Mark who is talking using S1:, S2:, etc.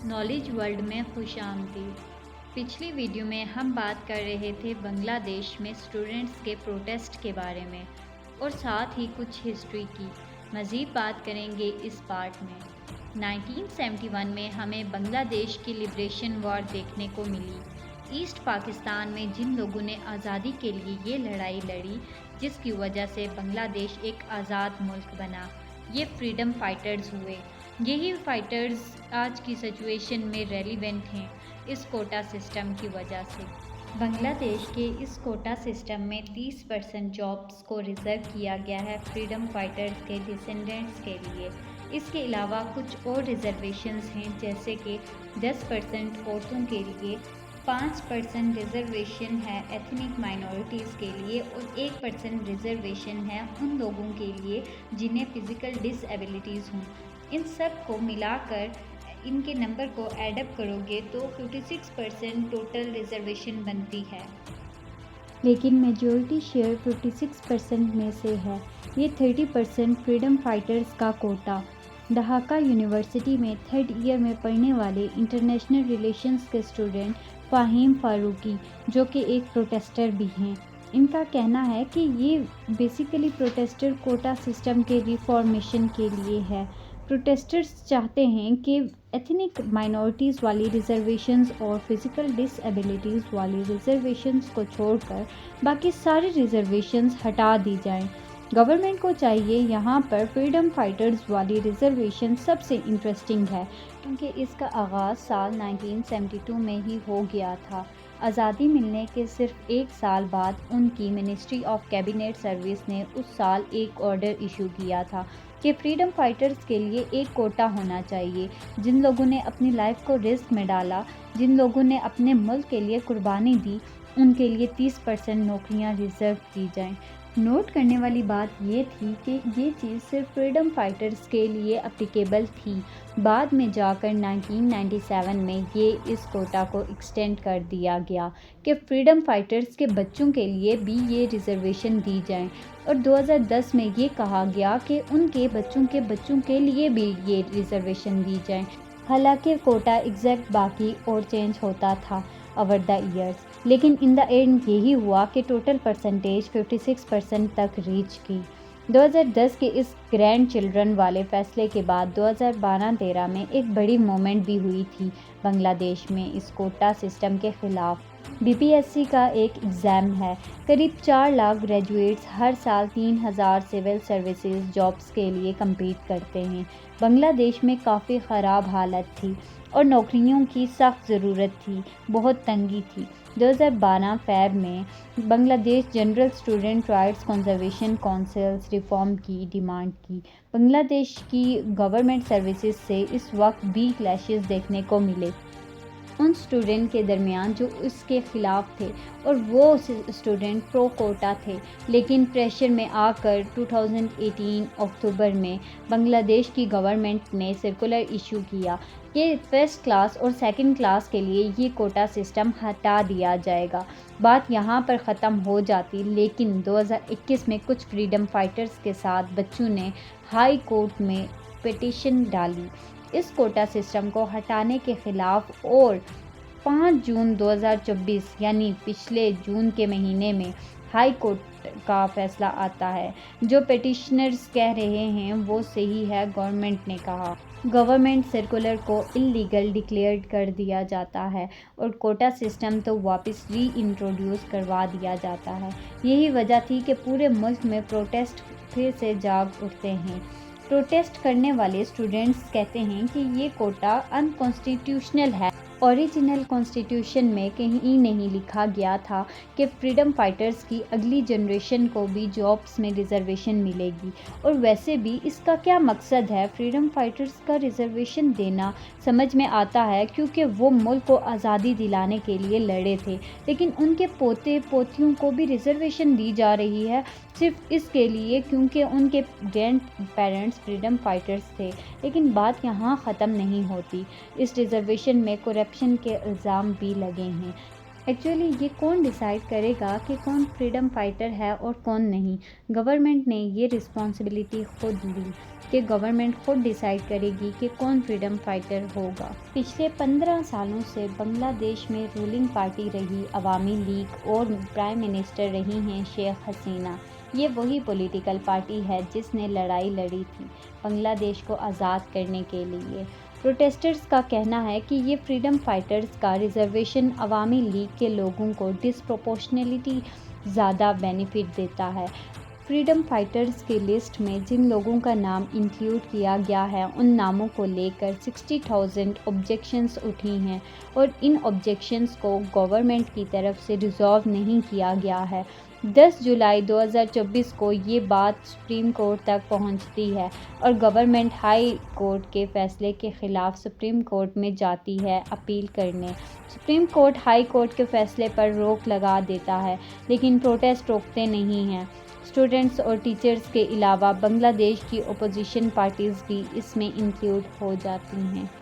S1: Knowledge world میں خوش آمدید۔ پچھلی ویڈیو میں ہم بات کر رہے تھے بنگلہ دیش میں اسٹوڈنٹس کے پروٹیسٹ کے بارے میں اور ساتھ ہی کچھ ہسٹری کی۔ مزید بات کریں گے اس پارٹ میں۔ 1971 میں ہمیں بنگلہ دیش کی لبریشن وار دیکھنے کو ملی۔ ایسٹ پاکستان میں جن لوگوں نے آزادی کے لیے یہ لڑائی لڑی، جس کی وجہ سے بنگلہ دیش ایک آزاد ملک بنا، یہ فریڈم فائٹرز ہوئے۔ یہی فائٹرز آج کی سچویشن میں ریلیونٹ ہیں اس کوٹا سسٹم کی وجہ سے۔ بنگلہ دیش کے اس کوٹا سسٹم میں 30% جابس کو ریزرو کیا گیا ہے فریڈم فائٹرز کے ڈسینڈنٹس کے لیے۔ اس کے علاوہ کچھ اور ریزرویشنز ہیں، جیسے کہ 10% عورتوں کے لیے، 5% ریزرویشن ہے ایتھنک مائنورٹیز کے لیے اور 1% ریزرویشن ہے ان لوگوں کے لیے جنہیں فزیکل ڈس ایبلٹیز ہوں۔ ان سب کو ملا کر ان کے نمبر کو ایڈ اپ کرو گے تو 56% ٹوٹل ریزرویشن بنتی ہے۔ لیکن میجورٹی شیئر 56% میں سے ہے۔ یہ 30% فریڈم فائٹرز کا کوٹا۔ ڈھاکہ یونیورسٹی میں 3rd ایئر میں پڑھنے والے انٹرنیشنل ریلیشنز کے اسٹوڈنٹ فہیم فاروقی، جو کہ ایک پروٹیسٹر بھی ہیں، ان کا کہنا ہے کہ یہ بیسیکلی پروٹیسٹر کوٹا سسٹم کے ریفارمیشن کے لیے ہے۔ پروٹیسٹرز چاہتے ہیں کہ ایتھنک مائنورٹیز والی ریزرویشنز اور فزیکل ڈس ایبلٹیز والی ریزرویشنز کو چھوڑ کر باقی ساری ریزرویشنز ہٹا دی جائیں۔ گورنمنٹ کو چاہیے یہاں پر فریڈم فائٹرز والی ریزرویشن سب سے انٹرسٹنگ ہے، کیونکہ اس کا آغاز سال 1972 میں ہی ہو گیا تھا۔ آزادی ملنے کے صرف ایک سال بعد ان کی منسٹری آف کیبنٹ سروس نے اس سال ایک آرڈر ایشو کیا تھا کہ فریڈم فائٹرز کے لیے ایک کوٹا ہونا چاہیے۔ جن لوگوں نے اپنی لائف کو رسک میں ڈالا، جن لوگوں نے اپنے ملک کے لیے قربانی دی، ان کے لیے 30% نوکریاں ریزرو کی جائیں۔ نوٹ کرنے والی بات یہ تھی کہ یہ چیز صرف فریڈم فائٹرز کے لیے اپلیکیبل تھی۔ بعد میں جا کر 1997 میں اس کوٹا کو ایکسٹینڈ کر دیا گیا کہ فریڈم فائٹرز کے بچوں کے لیے بھی یہ ریزرویشن دی جائیں، اور 2010 میں یہ کہا گیا کہ ان کے بچوں کے لیے بھی یہ ریزرویشن دی جائیں۔ حالانکہ کوٹا ایگزیکٹ باقی اور چینج ہوتا تھا اوور دا ایئرز، لیکن ان دا اینڈ یہی ہوا کہ ٹوٹل پرسنٹیج 56% تک ریچ کی۔ 2010 کے اس گرینڈ چلڈرن والے فیصلے کے بعد 2012-13 میں ایک بڑی موومنٹ بھی ہوئی تھی بنگلہ دیش میں اس کوٹا سسٹم کے خلاف۔ BPSC کا ایک ایگزام ہے۔ قریب 4 لاکھ گریجویٹس ہر سال 3000 سول سروسز جابس کے لیے کمپیٹ کرتے ہیں۔ بنگلہ دیش میں کافی خراب حالت تھی اور نوکریوں کی سخت ضرورت تھی، بہت تنگی تھی۔ 2012 فیب میں بنگلہ دیش general student rights conservation councils reform کی ڈیمانڈ کی۔ بنگلہ دیش کی گورنمنٹ سروسز سے اس وقت بھی کلیشز دیکھنے کو ملے ان اسٹوڈنٹ کے درمیان جو اس کے خلاف تھے، اور وہ اسٹوڈنٹ پرو کوٹا تھے۔ لیکن پریشر میں آ کر 2018 اکتوبر میں بنگلہ دیش کی گورنمنٹ نے سرکولر ایشو کیا کہ فرسٹ کلاس اور سیکنڈ کلاس کے لیے یہ کوٹا سسٹم ہٹا دیا جائے گا۔ بات یہاں پر ختم ہو جاتی، لیکن 2021 میں کچھ فریڈم فائٹرز کے ساتھ بچوں نے ہائی کورٹ میں پٹیشن ڈالی اس کوٹا سسٹم کو ہٹانے کے خلاف، اور 5 جون 2024 یعنی پچھلے جون کے مہینے میں ہائی کورٹ کا فیصلہ آتا ہے۔ جو پٹیشنرز کہہ رہے ہیں وہ صحیح ہے، گورنمنٹ نے کہا۔ گورنمنٹ سرکولر کو اللیگل ڈکلیئر کر دیا جاتا ہے اور کوٹا سسٹم تو واپس ری انٹروڈیوس کروا دیا جاتا ہے۔ یہی وجہ تھی کہ پورے ملک میں پروٹیسٹ پھر سے جاگ اٹھتے ہیں۔ پروٹیسٹ کرنے والے اسٹوڈنٹس کہتے ہیں کہ یہ کوٹا انکانسٹیٹیوشنل ہے۔ اوریجنل کانسٹیٹیوشن میں کہیں نہیں لکھا گیا تھا کہ فریڈم فائٹرز کی اگلی جنریشن کو بھی جابس میں ریزرویشن ملے گی، اور ویسے بھی اس کا کیا مقصد ہے؟ فریڈم فائٹرز کا ریزرویشن دینا سمجھ میں آتا ہے کیونکہ وہ ملک کو آزادی دلانے کے لیے لڑے تھے، لیکن ان کے پوتے پوتیوں کو بھی ریزرویشن دی جا رہی ہے صرف اس کے لیے کیونکہ ان کے گرینڈ پیرنٹس فریڈم فائٹرز تھے۔ لیکن بات یہاں ختم نہیں ہوتی، اس ریزرویشن میں کرپشن کے الزام بھی لگے ہیں۔ ایکچولی یہ کون ڈیسائیڈ کرے گا کہ کون فریڈم فائٹر ہے اور کون نہیں؟ گورنمنٹ نے یہ رسپانسبلٹی خود لی۔ کہ گورنمنٹ خود ڈیسائیڈ کرے گی کہ کون فریڈم فائٹر ہوگا۔ پچھلے 15 سالوں سے بنگلہ دیش میں رولنگ پارٹی رہی عوامی لیگ اور پرائم منسٹر رہی ہیں شیخ حسینہ۔ یہ وہی پولیٹیکل پارٹی ہے جس نے لڑائی لڑی تھی بنگلہ دیش کو آزاد کرنے کے لیے۔ پروٹیسٹرز کا کہنا ہے کہ یہ فریڈم فائٹرز کا ریزرویشن عوامی لیگ کے لوگوں کو ڈسپروپورشنیٹلی زیادہ بینیفٹ دیتا ہے۔ فریڈم فائٹرز کی لسٹ میں جن لوگوں کا نام انکلوڈ کیا گیا ہے ان ناموں کو لے کر 60,000 آبجیکشنز اٹھی ہیں اور ان آبجیکشنز کو گورنمنٹ کی طرف سے ریزالو نہیں کیا گیا ہے۔ 10 جولائی 2024 کو یہ بات سپریم کورٹ تک پہنچتی ہے اور گورنمنٹ ہائی کورٹ کے فیصلے کے خلاف سپریم کورٹ میں جاتی ہے اپیل کرنے۔ سپریم کورٹ ہائی کورٹ کے فیصلے پر روک لگا دیتا ہے لیکن پروٹیسٹ روکتے نہیں ہیں۔ اسٹوڈنٹس اور ٹیچرز کے علاوہ بنگلہ دیش کی اپوزیشن پارٹیز بھی اس میں انکلوڈ ہو جاتی ہیں۔